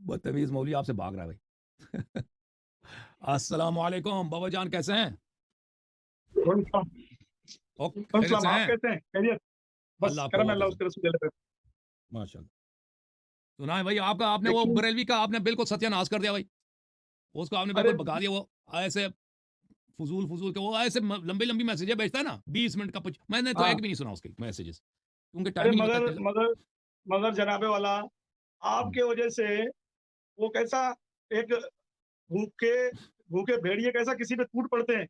बदतमीज मौलवी आपसे भाग रहा है भाई। अस्सलाम वालेकुम बाबा जान, कैसे हैं? खैरियत से आप हैं? कैसे हैं? खैरियत? बस अल्लाह आपको करम है औफ़ अल्लाह रखे। उसके रसूल पे। माशाल्लाह। सुना है भाई आपका, आपने वो देखिए, बरेलवी का आपने बिल्कुल सत्यानाश कर दिया भाई। उसको आपने अरे बिल्कुल भगा दिया। वो ऐसे फ़ुज़ूल के वो ऐसे लंबी-लंबी मैसेजें भेजता है ना, 20 मिनट का कुछ, मैंने तो हाँ, एक भी नहीं सुना उसके मैसेजेस, क्योंकि अरे टाइम नहीं होता मगर टेल। मगर मगर जनाबे वाला, हुँ, आपके वजह से वो कैसा एक भूखे भूखे भेड़िए कैसा किसी पे टूट पड़ते हैं,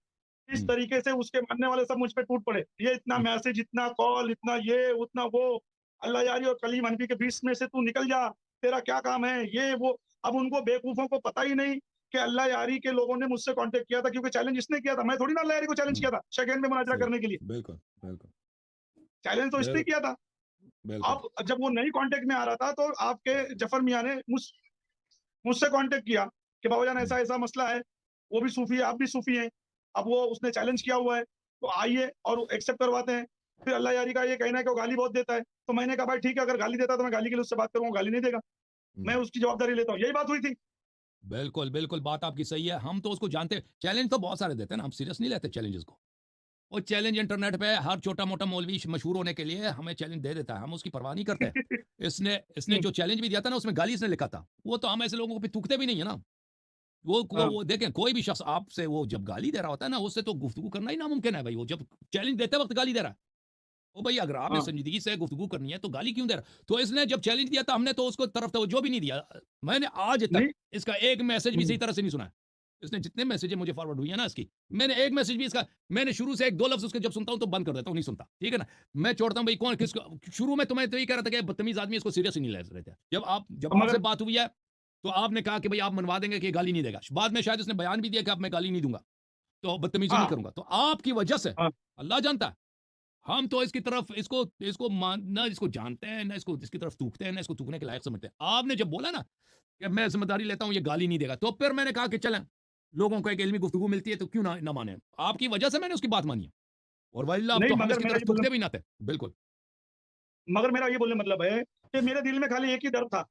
इस हुँ, तरीके से उसके मानने वाले सब मुझ पे टूट पड़े। ये इतना हुँ, मैसेज, इतना कॉल, इतना ये, उतना वो, अल्लाह यारी और कलीम हनफी के बीच में से तू निकल जा, तेरा क्या काम है? ये वो। अब उनको बेवकूफ़ों को पता ही नहीं कि अल्लाह यारी के लोगों ने मुझसे कॉन्टैक्ट किया था, क्योंकि चैलेंज इसने किया था। मैं थोड़ी ना अल्लाह यारी को चैलेंज हुँ, किया था, सेकंड में मुनाज़रा सही। करने के लिए। बिल्कुल, बिल्कुल। चैलेंज तो इसने बिल किया था। बिल्कुल। अब जब वो नहीं कॉन्टैक्ट में आ रहा था, तो आपके जफ़र मियाँ ने मुझसे कॉन्टैक्ट किया कि बाबा जान हुँ, ऐसा-ऐसा मसला है, वो भी सूफ़ी है, आप भी सूफ़ी हैं। अब वो उसने चैलेंज किया हुआ है, तो आइए और एक्सेप्ट करवाते हैं। फिर अल्लाह यारी का ये कहना है कि वो गाली बहुत देता है। तो मैंने कहा भाई ठीक है, अगर गाली देता है तो मैं गाली के लिए उससे बात करूँगा, गाली नहीं देगा। मैं हुँ। उसकी जवाबदारी लेता हूँ। यही बात हुई थी। बिल्कुल, बिल्कुल, बात आपकी सही है। हम तो उसको जानते हैं, चैलेंज तो बहुत सारे देते हैं ना, हम सीरियस नहीं लेते चैलेंजेस को। वो चैलेंज इंटरनेट पे हर छोटा-मोटा मौलवी मशहूर होने के लिए हमें चैलेंज दे देता है, हम उसकी परवाह नहीं करते। इसने इसने हुँ, जो चैलेंज भी दिया था ना, उसमें गाली इसने लिखा था। वो तो हम ऐसे लोगों को पे थूकते भी नहीं है ना। हाँ, वो देखें, कोई भी शख्स आपसे वो जब गाली दे रहा होता है ना, उससे तो गुफ्तगू करना ही नामुमकिन है भाई। वो जब चैलेंज देते वक़्त गाली दे रहा है। ओ भई, अगर आपने हाँ, संजीदगी से गुफ्तगू करनी है तो गाली क्यों दे रहा है? तो इसने जब चैलेंज दिया था, हमने तो उसको तरफ तवज्जो भी नहीं दिया। मैंने आज तक नहीं। इसका एक मैसेज भी हुँ, सही तरह से नहीं सुना है। इसने जितने मैसेजें मुझे फॉरवर्ड हुई है ना इसकी, मैंने एक मैसेज भी इसका, मैंने शुरू से 1-2 लफ्ज़ उसके जब सुनता हूँ तो बंद कर देता हूँ, नहीं सुनता। ठीक है ना? मैं छोड़ता हूँ भई, कौन किसको शुरू में तो मैं तो यही कह रहा था कि बदतमीज़ आदमी, इसको सीरियस ही नहीं ले रहे थे। जब आपसे मगर बात हुई है, तो आपने कहा कि भई आप मनवा देंगे कि ये गाली नहीं देगा। बाद में शायद उसने बयान भी दिया कि अब मैं गाली नहीं दूँगा, तो बदतमीज़ी नहीं हाँ, करूँगा। तो आपकी वजह से हाँ, अल्लाह जानता है, हम तो इसकी तरफ इसको इसको मान ना इसको जानते हैं, ना इसको इसकी तरफ थूकते हैं, ना इसको थूकने के लायक समझते हैं। आपने जब बोला ना कि मैं ज़िम्मेदारी लेता हूँ, ये गाली नहीं देगा, तो फिर मैंने कहा कि चलें, लोगों को एक इल्मी गुफ्तगू मिलती है तो क्यों ना मानें। आपकी वजह से मैंने उसकी बात मानी है, और वल्लाह अब नहीं तो हम मगर इसकी मेरा तरफ ये बोलने थूकते भी ना थे। बिल्कुल। मगर मेरा ये बोलने का मतलब है कि मेरे दिल में खाली एक ही डर था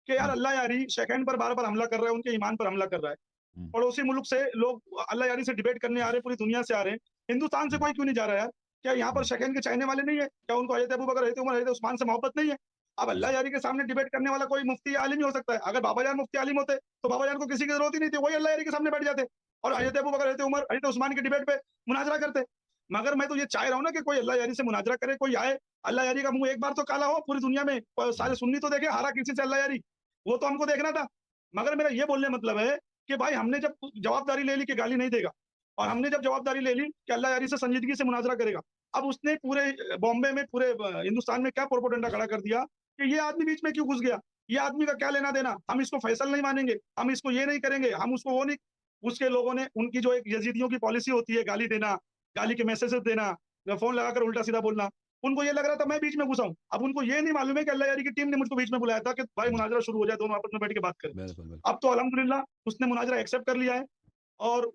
कि यार हुँ, अल्लाह यारी शेखैन पर बार-बार हमला कर रहा है, उनके ईमान पर हमला कर रहा है। हुँ, पड़ोसी मुल्क से लोग अल्लाह यारी से डिबेट करने आ रहे हैं, पूरी दुनिया से आ रहे हैं। हिंदुस्तान से हुँ, कोई क्यों नहीं जा रहा यार? क्या यहाँ पर हुँ, शकीन के चाहने वाले नहीं है? क्या उनको हज़रत अबू बकर, हज़रत उमर, हज़रत उस्मान से मोहब्बत नहीं है? अब अल्लाह जी, यारी के सामने डिबेट करने वाला कोई मुफ्ती आलिम ही हो सकता है। अगर बाबा जान मुफ्ती आलिम होते, तो बाबा जान को किसी की ज़रूरत ही नहीं थी। वही अल्लाह यारी के सामने बैठ जाते और सही। हज़रत अबू बकर, हज़रत उमर, हज़रत उस्मान की डिबेट पे मुनाज़रा करते। मगर मैं तो ये चाह रहा हूँ ना कि कोई अल्लाह यारी से मुनाज़रा करे, कोई आए, अल्लाह यारी का मुँह एक बार तो काला हो पूरी दुनिया में। सारे हुँ, सुन्नी तो देखे, हारा किसी से अल्लाह यारी, वो तो हमको देखना था। मगर मेरा ये बोलने का मतलब है कि भाई हमने जब जवाबदारी ले ली कि गाली नहीं देगा और हमने जब जवाबदारी ले ली कि अल्लाह यारी से संजीदगी से मुनाज़रा करेगा। अब उसने पूरे बॉम्बे में, पूरे हिंदुस्तान में क्या प्रोपेगेंडा खड़ा कर दिया कि ये आदमी बीच में क्यों घुस गया? ये आदमी का क्या लेना-देना? हम इसको फैसल नहीं मानेंगे, हम इसको ये नहीं करेंगे, हम उसको वो नहीं। उसके लोगों ने उनकी जो एक यज़ीदियों की पॉलिसी होती है, गाली देना, गाली के मैसेजेस देना, फ़ोन लगाकर उल्टा-सीधा बोलना, उनको ये लग रहा था मैं बीच में घुसा हूँ। अब उनको ये नहीं मालूम है कि अल्लाह यारी की टीम ने मुझको बीच में बुलाया था कि भाई हुँ, मुनाज़रा शुरू हो जाए, दोनों आपस में बैठ के बात करें। बिल्कुल, बिल्कुल। अब तो अल्हम्दुलिल्लाह उसने मुनाज़रा एक्सेप्ट कर लिया है और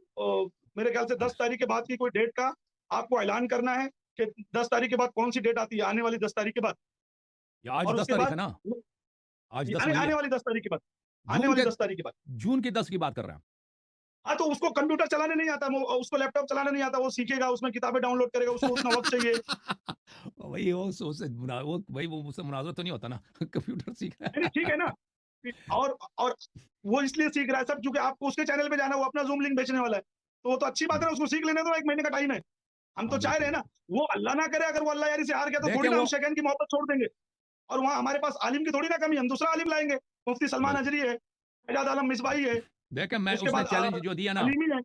मेरे ख्याल से 10 तारीख के बाद की कोई डेट का आपको ऐलान करना है कि 10 तारीख के बाद कौन-सी डेट आती है, आने वाली 10 तारीख के बाद। ये आज और 10 उसके तारीख बाद है ना? वो आज 10 आने हुई आने है। वाली 10 तारीख के बाद, आने जून वाली के 10 तारीख के बाद। जून की 10 की बात कर रहे हैं हाँ, तो उसको कंप्यूटर चलाने नहीं आता, वो उसको लैपटॉप चलाना नहीं आता, वो सीखेगा, उसमें किताबें डाउनलोड करेगा, उसको उतना वक़्त चाहिए। आप। वही वो सो से मुना वो भाई वो मुझसे मुनाज़ा तो नहीं होता ना। कंप्यूटर सीख रहा नहीं, नहीं, ठीक है है। ना? और वो इसलिए सीख रहा है सब, क्योंकि आपको उसके चैनल पे जाना है, वो अपना ज़ूम लिंक बेचने वाला है। तो वो तो अच्छी बात है हुँ, ना, उसको सीख लेने दो, 1 महीने का टाइम है। हम तो हाँ, चाह रहे बिल्कुल, हैं ना, बिल्कुल। वो अल्लाह ना करे अगर वो अल्लाह यारी से हार गया तो थोड़ी देखें ना हम वो शेखैन की मोहब्बत छोड़ देंगे और वहाँ हमारे पास आलिम की थोड़ी ना कमी है, हम दूसरा आलिम लाएँगे। मुफ्ती सलमान बिल्कुल। अजरी है, एजाज आलम मिसबाही है, देखें, मैं उसके उसने बाद चैलेंज जो दिया ना, हलीमी है।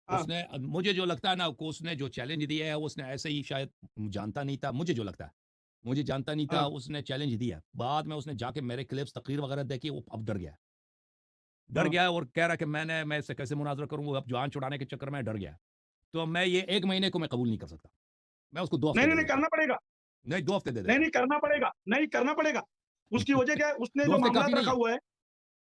हाँ, उसने मुझे जो लगता है ना को उसने जो चैलेंज दिया है, उसने ऐसे ही शायद जानता नहीं था, मुझे जो लगता है। मुझे जानता नहीं था, हाँ, उसने चैलेंज दिया। बाद में उसने जाके मेरे क्लिप्स, तकरीर वगैरह देखी, वो अब डर गया है। डर हाँ। गया है और कह रहा है कि मैं इससे कैसे मुनाज़रा करूँगा, अब जान छुड़ाने के चक्कर में डर गया है। तो मैं ये 1 महीने को मैं कबूल नहीं कर सकता। मैं उसको 2 नहीं, हफ्ते नहीं, दे नहीं देता हूँ। करना पड़ेगा। नहीं, 2 हफ्ते दे नहीं, देता नहीं हूँ। करना पड़ेगा, नहीं करना पड़ेगा। उसकी वजह क्या है? उसने 2 जो हफ्ते मामलात काफ़ी नहीं रखा है। हुआ है।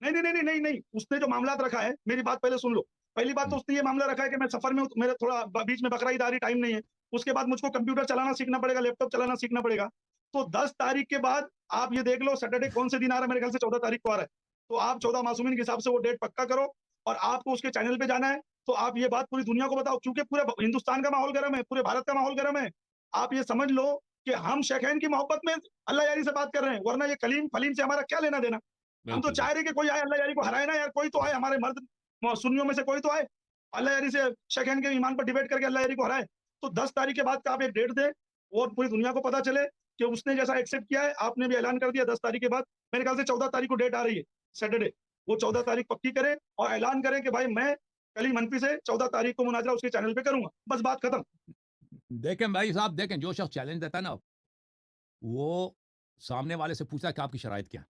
नहीं, नहीं, नहीं, नहीं, नहीं, नहीं, उसने जो मामलात रखा है, मेरी बात पहले सुन लो। पहली बात तो हुँ, उसने ये मामला रखा है कि मैं सफ़र में हूँ, मेरा थोड़ा बीच में बकरा ईद आ रही, टाइम नहीं है। उसके बाद मुझको कंप्यूटर चलाना सीखना पड़ेगा, लैपटॉप चलाना सीखना पड़ेगा। तो 10 तारीख के बाद आप ये देख लो, सैटरडे कौन से दिन आ रहा है, मेरे ख्याल से 14 तारीख को आ रहा है। तो आप 14 मासूमीन के हिसाब से वो डेट पक्का करो और आपको उसके चैनल पे जाना है, तो आप ये बात पूरी दुनिया को बताओ, क्योंकि पूरे हिंदुस्तान का माहौल गर्म है, पूरे भारत का माहौल गर्म है। आप ये समझ लो कि हम शेखैन की मोहब्बत में अल्लाह यारी से बात कर रहे हैं, वरना ये कलीम फलीम से हमारा क्या लेना-देना? हम तो बिल्कुल, चाह रहे हैं कि कोई आए अल्लाह यारी को हराए ना यार, कोई तो आए हमारे मर्द सुन्नियों में से कोई तो आए, अल्लाह यारी से शेखैन के ईमान पर डिबेट करके अल्लाह यारी को हराए। तो 10 तारीख के बाद का आप एक डेट दें और पूरी दुनिया को पता चले कि उसने जैसा एक्सेप्ट किया है, आपने भी ऐलान कर दिया 10 तारीख के बाद, मेरे ख्याल से 14 तारीख को डेट आ रही है, सैटरडे। वो 14 तारीख पक्की करें और ऐलान करें कि भाई मैं कली मनफी से 14 तारीख को मुनाज़रा उसके चैनल पे करूँगा। बस बात खत्म। देखें भाई साहब, देखें जो शख्स चैलेंज देता है ना, वो सामने वाले से पूछता है कि आपकी शराइत क्या है?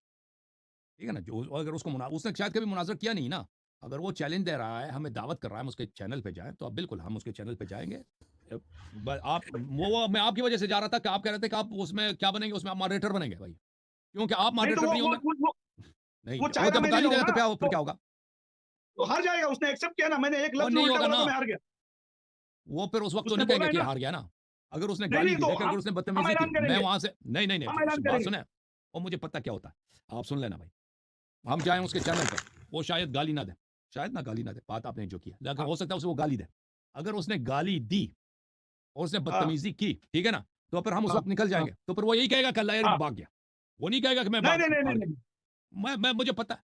ठीक है ना? जो अगर उसको उसने शायद कभी मुनाज़रा किया नहीं ना, अगर वो चैलेंज दे रहा है, हमें दावत कर रहा है, हम उसके चैनल पे जाएँ, तो अब बिल्कुल हम उसके चैनल पे जाएँगे। आप वो मैं आपकी वजह से जा रहा था कि आप कह रहे थे कि आप उसमें क्या बनेंगे, उसमें आप मॉडरेटर बनेंगे भाई। क्योंकि आप नहीं तो मॉडरेटर नहीं होंगे। नहीं, वो वो चाहेगा जब मैं नहीं गाली देगा रहूँगा, तो क्या फिर तो क्या होगा? हार जाएगा, उसने एक्सेप्ट किया ना, मैंने एक और लफ्ज़ भी नहीं उल्टा होगा बोला ना, तो मैं हार गया। वो फिर उस वक़्त तो उसने नहीं बोला कहेंगे है कि ना, हार गया ना। अगर उसने नहीं, गाली नहीं दी, तो देखिए अगर उसने हम बदतमीज़ी ऐलान की, मैं करेंगे, वहाँ से नहीं, नहीं, हम नहीं, ऐलान बात करेंगे। सुनें और मुझे पता क्या होता है। आप सुन लेना भाई। हम जाएँ उसके चैनल पे, वो शायद गाली ना दे, शायद ना गाली ना दे, बात आपने जो की है, लेकिन हाँ, हो सकता है उसे वो गाली दे। अगर उसने गाली दी और उसने हाँ, बदतमीज़ी की, ठीक है ना? तो फिर हम उस हाँ, वक़्त निकल हाँ, जाएँगे। तो फिर वो यही कहेगा कि अल्लाह यार हाँ। भाग गया। वो नहीं कहेगा कि मैं नहीं, नहीं, नहीं, हार नहीं, गया। नहीं। मैं मुझे पता है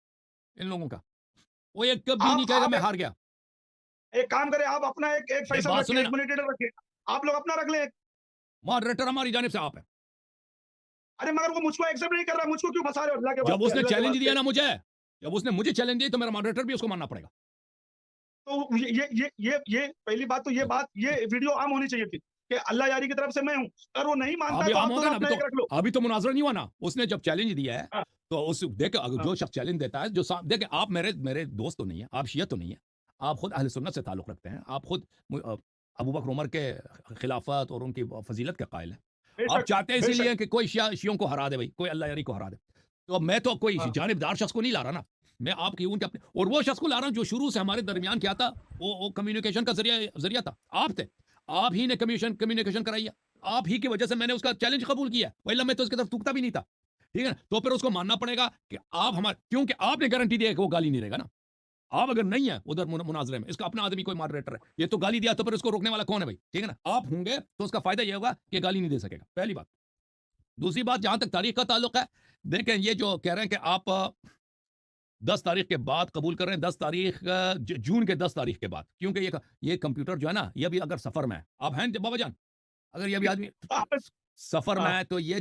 इन लोगों का। वो ये कभी नहीं कहेगा आप मैं हार गया। एक काम करें, आप अपना एक नहीं, फैसल बात रखिए, सुने एक ना, मॉनिटर रखिए। आप लोग अपना रख लें। मॉडरेटर हमारी जानिब से आप हैं। अरे मगर वो मुझको एक्सेप्ट नहीं कर रहा, मुझको क्यों फँसा रहे हो जब उसने अल्लाह के चैलेंज दिया वास्ते? ना मुझे, जब उसने मुझे चैलेंज दिया तो मेरा मॉडरेटर भी उसको मानना पड़ेगा। तो ये पहली बात तो ये वीडियो आम होनी चाहिए थी कि अल्लाह यारी की तरफ से मैं हूँ। अगर वो नहीं मानता है अभी तो आम आप हो गया दोनों ना, अपना एक रख लो। अभी तो मुनाज़रा नहीं हुआ ना। उसने जब चैलेंज दिया है, हाँ, तो उस देखिए अगर हाँ, जो शख्स चैलेंज देता है, जो देखिए आप मेरे मेरे दोस्त तो नहीं है, आप शिया तो नहीं है। आप खुद अहले सुन्नत से ताल्लुक़ रखते हैं। आप खुद अबू बकर उमर के खिलाफत और उनकी फ़ज़ीलत के कायल हैं। आप बेशक, चाहते हैं बेशक। इसीलिए कि कोई शियों को हरा दे भाई, कोई अल्लाह यारी को हरा दे। तो मैं तो कोई हाँ, जानिबदार शख्स को नहीं ला रहा ना। मैं आपकी उनके अपने और वो शख्स को ला रहा हूँ जो शुरू से हमारे दरमियान क्या था, वो कम्युनिकेशन का ज़रिया था। आप थे। आप ही ने कम्युनिकेशन कराई है। आप ही की वजह से मैंने उसका चैलेंज कबूल किया है, वरना मैं तो उसकी तरफ थूकता भी नहीं था। ठीक है ना? तो फिर उसको मानना पड़ेगा कि आप हमारे, क्योंकि आपने गारंटी दी है कि वो गाली नहीं देगा ना। आप अगर नहीं है उधर मुनाज़रे में, इसका अपना आदमी कोई मॉडरेटर है, ये तो गाली दिया तो फिर इसको रोकने वाला कौन है भाई? ठीक है ना? आप होंगे तो उसका फ़ायदा ये होगा कि गाली नहीं दे सकेगा, पहली बात। दूसरी बात, जहाँ तक तारीख का ताल्लुक है, देखें ये जो कह रहे हैं कि आप 10 तारीख के बाद कबूल कर रहे हैं, 10 तारीख जून के 10 तारीख के बाद, क्योंकि ये कंप्यूटर जो है ना, ये अभी अगर सफ़र में है, आप हैं बाबा जान, अगर ये अभी आदमी आपस सफ़र में हाँ, है तो ये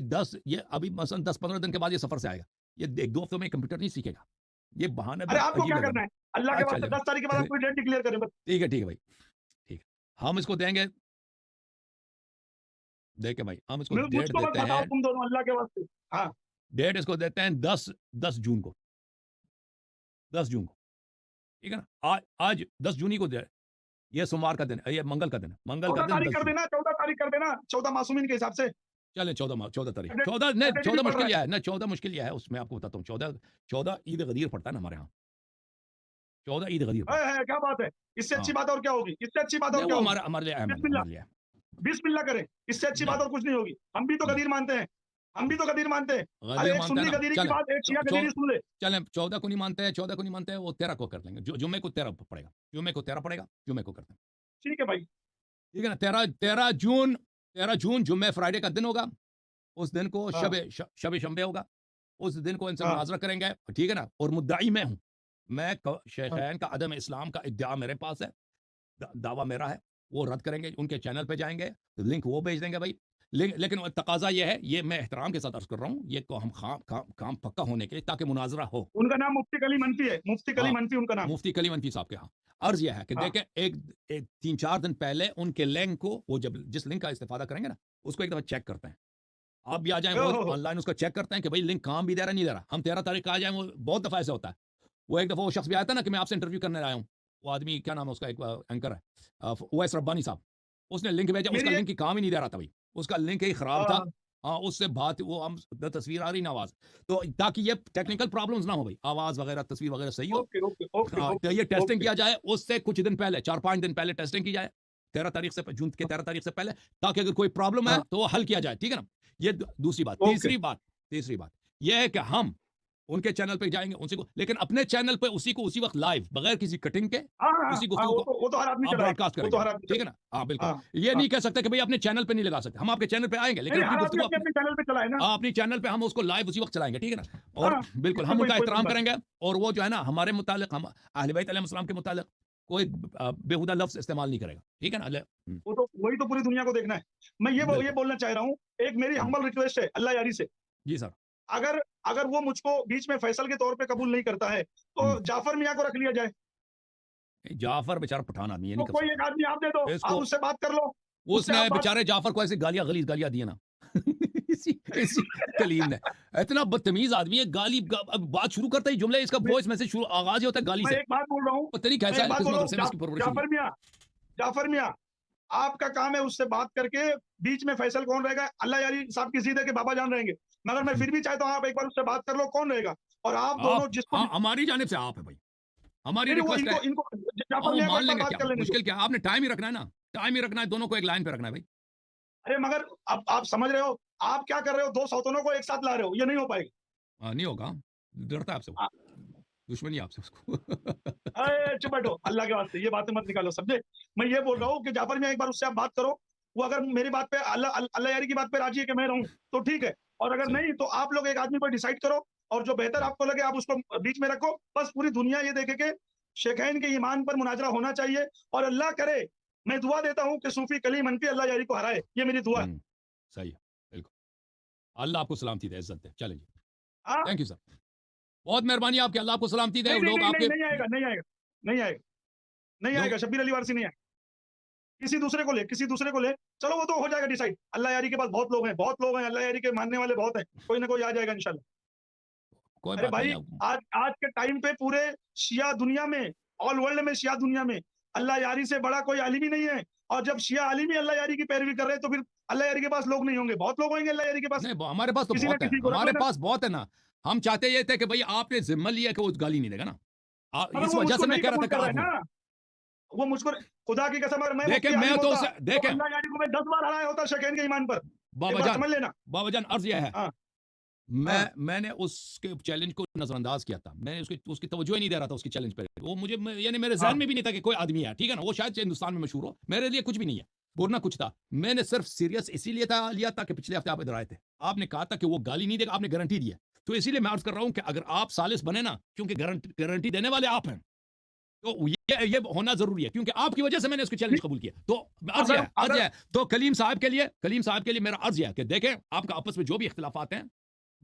अभी मसलन 10-15 दिन के बाद ये सफ़र से आएगा। ये 1-2 हफ्तों में कंप्यूटर नहीं सीखेगा। ये बहाने अरे बस आपको अजीब क्या लग करना रहे है? हैं। अल्लाह के अच्छा वास्ते चलें। 10 तारीख के बाद आप कोई डेट डिक्लेयर करें बस। ठीक है भाई, ठीक है। हम इसको देंगे, देखें भाई, हम इसको डेट मुझको मत देते फँसाओ हैं, तुम दोनों अल्लाह के वास्ते। हाँ, डेट इसको देते हैं 10 जून को, 10 जून को, ठीक है ना? आज 10 जून ही को दे, ये सोमवार का दिन है, ये मंगल का दिन है, मंगल का 14 दिन तारीख 10 कर जून। देना, 14 तारीख कर देना, 14 मासूमीन के हिसाब से। चलें 14 तारीख, सैटरडे 14 नहीं, सैटरडे भी 14 पड़ रहा मुश्किल है। क्या है ना, 14 मुश्किल क्या है, उसमें आपको बताता हूँ, 14 ईद गदीर पड़ता है ना हमारे यहाँ, 14 ईद गदीर पड़ता है। क्या बात है? इससे अच्छी हाँ, बात और क्या होगी? इससे अच्छी बात नहीं और वो क्या होगी? हमारा हमारे लिए अहम है, बिस्मिल्लाह, हमारे लिए है। बिस्मिल्लाह करें, इससे अच्छी बात नहीं, और कुछ नहीं होगी। हम भी तो नहीं, गदीर मानते हैं, हम भी तो गदीर मानते हैं। गदीर अरे एक मानते हैं सुन्नी ना, गदीरी की चलें, बात एक चौ शिया चौ गदीरी सुन ले। चलें 14 को नहीं मानते हैं, 14 को नहीं मानते हैं, वो 13 को कर लेंगे, जुम्मे को 13 पड़ेगा, जुम्मे को 13 पड़ेगा, जुम्मे को करते हैं। ठीक है भाई। ठीक है ना? 13 जून जुम्मे फ्राइडे का दिन होगा। उस दिन को हाँ, शब शंबे होगा। उस दिन को इनसे हाँ, मुनाज़रा करेंगे, ठीक है ना? और मुद्दाई मैं हूँ। मैं हाँ, शेखैन का अदम इस्लाम का इद्दिआ मेरे पास है, दावा मेरा है। वो रद्द करेंगे, उनके चैनल पे जाएँगे, लिंक वो भेज देंगे भाई। लेकिन तकाज़ा ये है, ये मैं एहतराम के साथ अर्ज़ कर रहा हूँ, ये को हम काम पक्का होने के लिए, ताकि मुनाज़रा हो। उनका नाम मुफ्ती कली मनफी है, मुफ्ती कली हाँ, मनफी उनका नाम। मुफ्ती कलीम अनफी साहब के यहाँ। अर्ज़ ये है कि हाँ, देखें, एक एक 3-4 दिन पहले उनके लिंक को, वो जब जिस लिंक का इस्तेफ़ादा करेंगे ना, उसको एक दफ़ा चेक करते हैं। आप भी आ जाएँ, वो ओहो! ऑनलाइन उसको चेक करते हैं कि भाई लिंक काम भी दे रहा है, नहीं दे रहा। हम 13 तारीख को आ जाएँ, वो बहुत दफ़ा ऐसा होता है। वो एक दफ़ा वो शख्स भी आया था ना कि मैं आपसे इंटरव्यू करने आया हूँ। वो आदमी क्या नाम है उसका, एक एंकर है, उवैस रब्बानी साहब। उसने लिंक भेजा, उसका मेरी एक लिंक ही काम ही नहीं दे रहा था भाई। उसका लिंक ही खराब था। हाँ, हाँ, उससे बात वो हम तस्वीर आ रही ना आवाज़। तो ताकि ये टेक्निकल प्रॉब्लम्स ना हो भाई, आवाज़ वगैरह, तस्वीर वगैरह सही हो। ओके, ओके, ओके, हाँ, तो ओके, ये टेस्टिंग ओके। किया जाए, उससे कुछ दिन पहले, 4-5 दिन पहले टेस्टिंग की जाए। 13 तारीख से, जून के 13 तारीख से पहले, ताकि अगर कोई प्रॉब्लम है हाँ, तो वो हल किया जाए, ठीक है ना? ये दूसरी बात। ओके। तीसरी बात ये है कि हम उनके चैनल पे जाएंगे उसी को, लेकिन अपने चैनल पे उसी को उसी वक्त लाइव बगैर किसी कटिंग के हाँ हाँ उसी हाँ, गुफ्तगू को वो तो हर आदमी आप चलाएगा, ब्रॉडकास्ट वो तो करेंगे हर भाई, आदमी ठीक है चलाएगा। ना? हाँ बिल्कुल। हाँ ये हाँ, नहीं कह सकते कि भाई अपने चैनल पे नहीं लगा सकते, हम आपके चैनल पे आएंगे लेकिन नहीं अपनी हर आदमी गुफ्तगू अपने अपने चैनल पे चलाए ना। अपनी चैनल पे हम उसको लाइव उसी वक्त चलाएंगे, ठीक है ना? और हाँ, बिल्कुल इसमें हम कोई उनका कोई एहतराम बात करेंगे, और वो जो है ना हमारे मुतालिक, हम अहले बैत अलैहिस्सलाम के मुतालिक कोई बेहुदा लफ्ज इस्तेमाल नहीं करेगा, ठीक है ना? वो तो वही तो पूरी दुनिया को देखना है। मैं ये बिल्कुल। बोलना चाह रहा हूँ, एक मेरी हम्बल रिक्वेस्ट है अल्लाह यारी से, जी सर। अगर अगर वो मुझको बीच में फैसल के तौर पे कबूल नहीं करता है, तो जाफर मियाँ को रख लिया जाए। जाफर बेचारा पठान आदमी, ये तो नहीं कर कोई एक सकता आदमी आप दे दो, आप इसको। उससे बात कर लो, उससे उसने आप बात बेचारे जाफर को ऐसे गालियां गलीज गालियां दी है ना इसी कलीम ने। इतना बदतमीज आदमी है, अब बात शुरू करता ही जुमले, इसका मैं वॉइस मैसेज शुरू आगाज ही होता है गाली मैं से। एक बात बोल रहा हूँ, पता नहीं मैं कैसा एक है, बात किस बोल रहा हूँ, मदरसे में इसकी परवरिश हुई है। जाफर मियाँ, आपका काम है उससे बात करके, बीच में फैसल कौन रहेगा? अल्लाह यारी साहब की जिद है कि बाबा जान रहेंगे, मगर मैं फिर भी चाहता हूँ आप एक बार उससे बात कर लो, कौन रहेगा? और आप दोनों आप, जिसको हाँ भी, हमारी जानिब से आप है भाई, हमारी नहीं नहीं, वो रिक्वेस्ट है। इनको इनको जाफर वो मियाँ को मान एक बार लेंगे, बात क्या कर लेने दो। मुश्किल क्या है? आपने टाइम ही रखना है ना, टाइम ही रखना है, दोनों को एक लाइन पे रखना है भाई। अरे मगर अब आप समझ रहे हो, आप क्या कर रहे हो? दो सौतनों को एक साथ ला रहे हो, ये नहीं हो पाएगा। हाँ, नहीं होगा, डरता है आपसे वो, आ- दुश्मनी है आपसे उसको अरे चुप बैठो, अल्लाह के वास्ते ये बातें मत निकालो, समझे? मैं ये बोल रहा हूँ कि जाफर मियाँ एक बार उससे आप बात करो, वो अगर मेरी बात पे अल्लाह यारी की बात पे राजी है कि मैं रहूं, तो ठीक है, और अगर सही। नहीं तो आप लोग एक आदमी पर डिसाइड करो, और जो बेहतर आपको लगे आप उसको बीच में रखो। बस पूरी दुनिया ये देखे कि शेखैन के ईमान पर मुनाजरा होना चाहिए, और अल्लाह करे, मैं दुआ देता हूँ कि सूफी कलीम अनपी अल्लाह यारी को हराए, ये मेरी दुआ है। सही है, बिल्कुल। अल्लाह आपको सलामती दे, इज्जत दे। चलें जी, हाँ, थैंक यू सर, बहुत मेहरबानी आपकी, अल्लाह आपको सलामती दे। नहीं नहीं लोग नहीं नहीं आपके नहीं आएगा, नहीं आएगा, नहीं आएगा, नहीं लोग आएगा, शब्बीर अली वारसी नहीं आएगा। किसी दूसरे को ले, किसी दूसरे को ले, चलो वो तो हो जाएगा डिसाइड। अल्लाह यारी के पास बहुत लोग हैं, बहुत लोग हैं, अल्लाह यारी के मानने वाले बहुत हैं, कोई ना कोई आ जाएगा इंशाल्लाह। कोई अरे बात नहीं भाई, आप, आज आज के टाइम पे पूरे शिया दुनिया में, ऑल वर्ल्ड में, शिया दुनिया में अल्लाह यारी से बड़ा कोई आलिम ही नहीं है। और जब शिया आलिम ही अल्लाह यारी की पैरवी कर रहे हैं, तो फिर अल्लाह यारी के पास लोग नहीं होंगे? बहुत लोग होंगे अल्लाह यारी के पास, नहीं हमारे पास तो किसी ना बहुत है, किसी को रख हमारे लेना। पास बहुत है ना। हम चाहते ये थे कि भाई आपने जिम्मा लिया कि वो गाली नहीं देगा ना, मगर इस वो वजह मुझको से मैं नहीं कह रहा कबूल था कि कर रहा आप है हूं। ना, वो मुझको, खुदा की कसम, अगर मैं देखें मुफ्ती मैं आलिम तो होता, उसे तो देखें अल्लाह यारी को मैं 10 बार हराया होता शेखैन के ईमान पर। एक बात समझ लेना। बाबा जान अर्ज यह है, हाँ हाँ मैंने उसके चैलेंज को नजरअंदाज किया था, मैंने उसकी तवज्जो ही नहीं दे रहा था उसकी चैलेंज पे। वो मुझे यानी मेरे हाँ जहन में भी नहीं था कि कोई आदमी है, ठीक है ना? वो शायद हिंदुस्तान में मशहूर हो, मेरे लिए कुछ भी नहीं है, बोलना कुछ था। मैंने सिर्फ सीरियस इसीलिए लिया था कि पिछले हफ्ते आप इधर आए थे, आपने कहा था कि वो गाली नहीं देगा, आपने गारंटी दी है। तो इसीलिए मैं अर्ज कर रहा हूं कि अगर आप सालिस बने ना, क्योंकि गारंटी देने वाले आप हैं, तो ये होना जरूरी है, क्योंकि आपकी वजह से मैंने उसकी चैलेंज कबूल किया। तो अर्ज अगर है, अर्ज अगर है। तो कलीम साहब के लिए मेरा अर्ज है कि देखें, आपका आपस में जो भी इख्तिलाफात हैं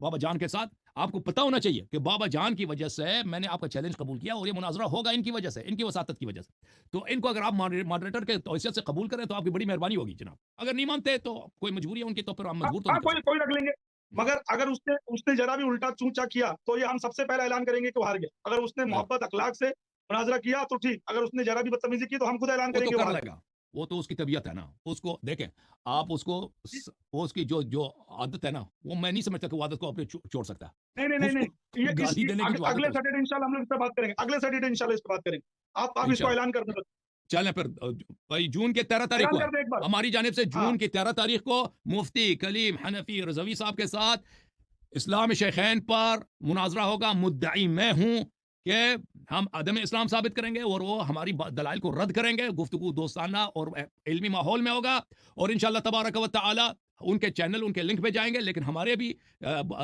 बाबा जान के साथ, आपको पता होना चाहिए कि बाबा जान की वजह से मैंने आपका चैलेंज कबूल किया, और ये मुनाजरा होगा इनकी वजह से, इनकी वसातत की वजह से। तो इनको अगर आप मॉडरेटर के हैसियत से कबूल करें तो आपकी बड़ी मेहरबानी होगी जनाब। अगर नहीं मानते तो कोई मजबूरी है उनकी, तो फिर हम हाँ मजबूर तो हाँ, नहीं कर कोई सकते। कोई रख लेंगे। मगर अगर उसने उसने जरा भी उल्टा चूचा किया, तो ये हम सबसे पहले ऐलान करेंगे कि वो हार गया। अगर उसने सही। मोहब्बत अखलाक से मुनाजरा किया तो ठीक, अगर उसने जरा भी बदतमीजी की तो हम खुद ऐलान वो तो करेंगे वो कर हार लेगा, वो तो उसकी तबीयत है ना, उसको देखें। आप उसको गया। वो उसकी जो जो आदत है ना, वो मैं नहीं समझता कि वो आदत को अपने छोड़ सकता है। नहीं नहीं नहीं उसको नहीं, ये गाली देने की जो आदत अगले है उसको। सैटरडे इंशाल्लाह हम लोग इस पर बात करेंगे, अगले सैटरडे इंशाल्लाह इस पर बात करेंगे। आप इसको इंशाल्लाह ऐलान कर दो, चलें फिर। भाई जून के 13 तारीख ऐलान को है कर दे एक बार। हमारी जानिब से, हाँ जून की 13 तारीख को मुफ्ती कलीम हनफी रजवी साहब के साथ इस्लाम शेखैन पर मुनाजरा होगा। मुद्दई मैं हूं कि हम अदम इस्लाम साबित करेंगे, और वो हमारी दलाइल को रद्द करेंगे। गुफ्तगू दोस्ताना और इल्मी माहौल में होगा, और इंशाल्लाह तबारक व तआला उनके चैनल, उनके लिंक पे जाएंगे, लेकिन हमारे भी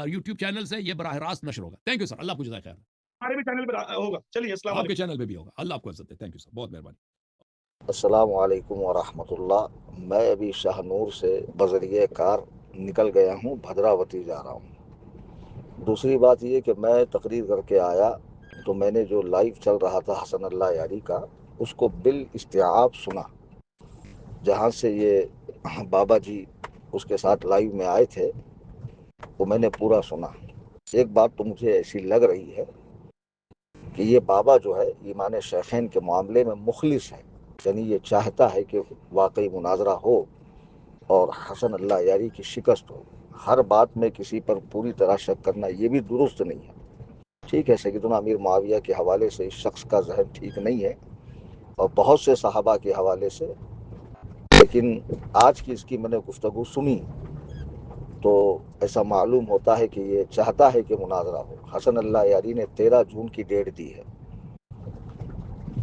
यूट्यूब चैनल से ये बराह रास्त नशर होगा। थैंक यू सर, अल्लाह आपको जज़ाए खैर। हमारे भी चैनल पर होगा। चलिए, अस्सलाम आपके वालेकुम। चैनल पे भी होगा। अल्लाह आपको इज्जत दे। थैंक यू सर, बहुत मेहरबानी। अस्सलाम वालेकुम वरहमतुल्लाह। मैं अभी शाहनूर से बजरिए कार निकल गया हूँ, भद्रावती जा रहा हूँ। दूसरी बात ये कि मैं तकरीर करके आया तो मैंने जो लाइव चल रहा था हसन अल्लाह यारी का, उसको बिल इस्तिआब सुना। जहाँ से ये बाबा जी उसके साथ लाइव में आए थे, वो मैंने पूरा सुना। एक बात तो मुझे ऐसी लग रही है कि ये बाबा जो है ईमान शेखैन के मामले में मुखलिस है, यानी ये चाहता है कि वाकई मुनाजरा हो और हसन अल्लाह यारी की शिकस्त हो। हर बात में किसी पर पूरी तरह शक करना ये भी दुरुस्त नहीं है। ठीक है, सैयदना अमीर मुआविया के हवाले से इस शख्स का जहन ठीक नहीं है, और बहुत से सहाबा के हवाले से, लेकिन आज की इसकी मैंने गुफ्तगू सुनी तो ऐसा मालूम होता है कि ये चाहता है कि मुनाजरा हो। हसन अल्लाह यारी ने 13 जून की डेट दी है।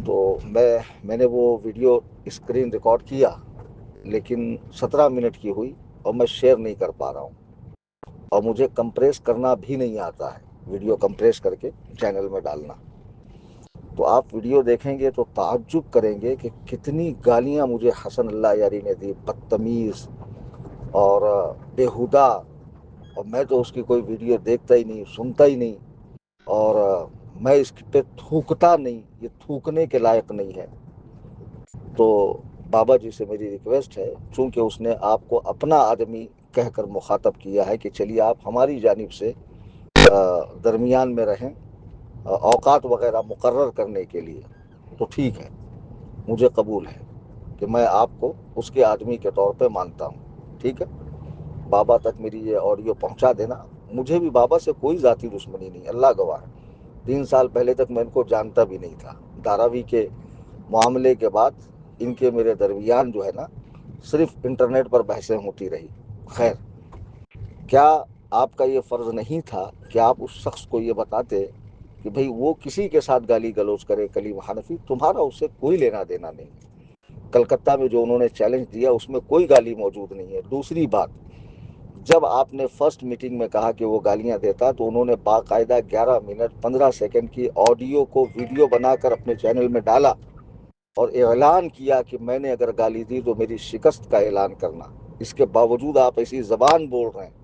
तो मैंने वो वीडियो स्क्रीन रिकॉर्ड किया, लेकिन 17 मिनट की हुई और मैं शेयर नहीं कर पा रहा हूँ, और मुझे कंप्रेस करना भी नहीं आता है, वीडियो कंप्रेस करके चैनल में डालना। तो आप वीडियो देखेंगे तो ताज्जुब करेंगे कि कितनी गालियां मुझे हसन अल्लाह यारी ने दी, बदतमीज़ और बेहुदा। और मैं तो उसकी कोई वीडियो देखता ही नहीं, सुनता ही नहीं, और मैं इस पे थूकता नहीं, ये थूकने के लायक नहीं है। तो बाबा जी से मेरी रिक्वेस्ट है, चूंकि उसने आपको अपना आदमी कहकर मुखातब किया है कि चलिए आप हमारी जानिब से दरमियान में रहें, औकात वगैरह मुकर्रर करने के लिए, तो ठीक है, मुझे कबूल है कि मैं आपको उसके आदमी के तौर पे मानता हूँ। ठीक है, बाबा तक मेरी ये ऑडियो पहुँचा देना। मुझे भी बाबा से कोई ज़ाती दुश्मनी नहीं, अल्लाह गवाह है। 3 साल पहले तक मैं इनको जानता भी नहीं था। धारावी के मामले के बाद इनके मेरे दरमियान जो है ना, सिर्फ इंटरनेट पर बहसें होती रही। खैर, क्या आपका ये फ़र्ज़ नहीं था कि आप उस शख्स को ये बताते कि भाई वो किसी के साथ गाली गलौज करे, कलीम हनफी, तुम्हारा उससे कोई लेना देना नहीं। कलकत्ता में जो उन्होंने चैलेंज दिया उसमें कोई गाली मौजूद नहीं है। दूसरी बात, जब आपने फर्स्ट मीटिंग में कहा कि वो गालियां देता, तो उन्होंने बाकायदा 11 मिनट 15 सेकंड की ऑडियो को वीडियो बनाकर अपने चैनल में डाला और ऐलान किया कि मैंने अगर गाली दी तो मेरी शिकस्त का ऐलान करना। इसके बावजूद आप ऐसी ज़बान बोल रहे हैं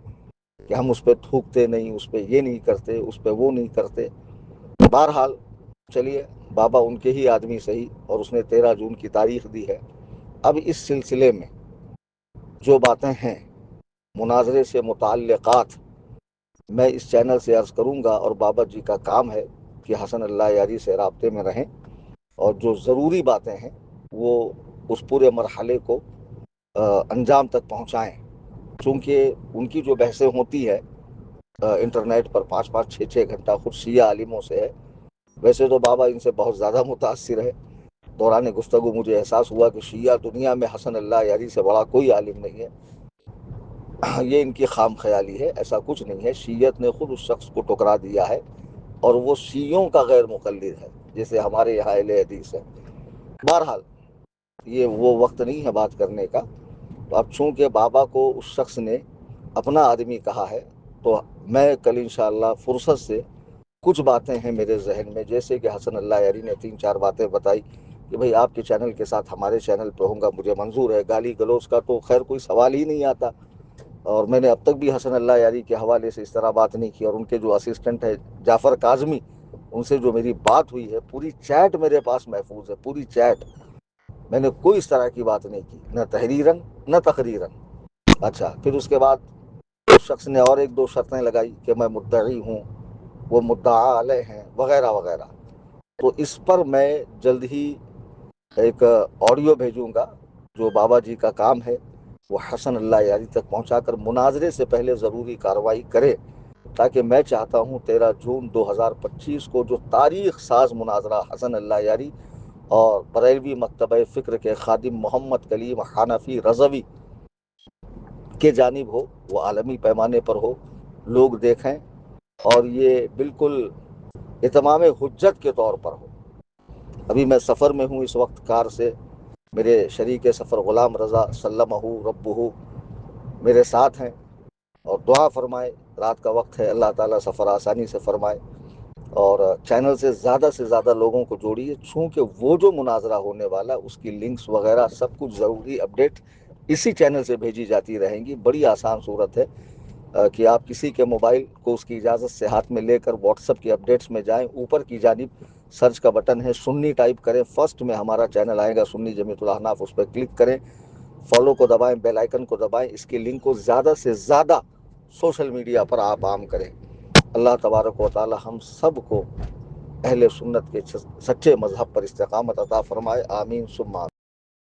कि हम उस पर थूकते नहीं, उस पर ये नहीं करते, उस पर वो नहीं करते। बहरहाल चलिए, बाबा उनके ही आदमी सही, और उसने 13 जून की तारीख दी है। अब इस सिलसिले में जो बातें हैं मुनाजरे से मुताल्लिक़ात, मैं इस चैनल से अर्ज़ करूँगा, और बाबा जी का काम है कि हसन अल्लाह यारी से राब्ते में रहें और जो ज़रूरी बातें हैं वो उस पूरे मरहले को अंजाम तक पहुँचाएँ। चूँकि उनकी जो बहसें होती है इंटरनेट पर 5-5 6-6 घंटा, खुद शिया आलिमों से है। वैसे तो बाबा इनसे बहुत ज़्यादा मुतासिर है। दौरान गुफ्तगू मुझे एहसास हुआ कि शिया दुनिया में हसन अल्लाह यारी से बड़ा कोई आलिम नहीं है। ये इनकी खाम ख्याली है, ऐसा कुछ नहीं है। शीयत ने खुद उस शख्स को ठुकरा दिया है और वो शियों का गैर मुक़ल्लिद है, जैसे हमारे यहाँ अहले हदीस है। बहरहाल ये वो वक्त नहीं है बात करने का। तो अब चूँकि बाबा को उस शख्स ने अपना आदमी कहा है, तो मैं कल इंशाअल्लाह फुर्सत से, कुछ बातें हैं मेरे जहन में, जैसे कि हसन अल्लाह यारी ने 3-4 बातें बताई कि भाई आपके चैनल के साथ हमारे चैनल पे होगा, मुझे मंजूर है। गाली गलौज का तो खैर कोई सवाल ही नहीं आता, और मैंने अब तक भी हसन अल्लाह यारी के हवाले से इस तरह बात नहीं की। और उनके जो असिस्टेंट है जाफ़र काज़मी, उनसे जो मेरी बात हुई है, पूरी चैट मेरे पास महफूज है, पूरी चैट। मैंने कोई इस तरह की बात नहीं की, न तहरीरन न तकरीरन। अच्छा, फिर उसके बाद उस शख्स ने और 1-2 शर्तें लगाई कि मैं मुद्दई हूँ, वो मुद्दा अलैह हैं, वगैरह वगैरह। तो इस पर मैं जल्द ही एक ऑडियो भेजूंगा। जो बाबा जी का काम है वो हसन अल्लाह यारी तक पहुंचाकर मुनाजरे से पहले ज़रूरी कार्रवाई करे, ताकि मैं चाहता हूं 13 जून 2025 को जो तारीख साज मुनाजरा हसन अल्लाह यारी और बरेलवी मकतब फ़िक्र के खादिम मोहम्मद कलीम हनफी रज़वी के जानिब हो, वो आलमी पैमाने पर हो, लोग देखें, और ये बिल्कुल इतमाम हुज्जत के तौर पर हो। अभी मैं सफ़र में हूँ इस वक्त कार से, मेरे शरीक सफ़र ग़ुलाम रज़ा सल्लमहु रब्बुहु मेरे साथ हैं, और दुआ फरमाए। रात का वक्त है, अल्लाह ताला सफ़र आसानी से फ़रमाए, और चैनल से ज़्यादा लोगों को जोड़िए। चूँकि वो जो मुनाजरा होने वाला, उसकी लिंक्स वगैरह सब कुछ ज़रूरी अपडेट इसी चैनल से भेजी जाती रहेंगी। बड़ी आसान सूरत है कि आप किसी के मोबाइल को उसकी इजाज़त से हाथ में लेकर व्हाट्सएप की अपडेट्स में जाएं, ऊपर की जानिब सर्च का बटन है, सुन्नी टाइप करें, फर्स्ट में हमारा चैनल आएगा सुन्नी जमीयतुल अहनाफ, उस पर क्लिक करें, फॉलो को दबाएं, बेल आइकन को दबाएं। इसकी लिंक को ज़्यादा से ज़्यादा सोशल मीडिया पर आप आम करें। अल्लाह तबारक व तआला हम सब को अहले सुन्नत के सच्चे मज़हब पर इस्तिक़ामत अता फ़रमाए। आमीन सुम्मा आमीन।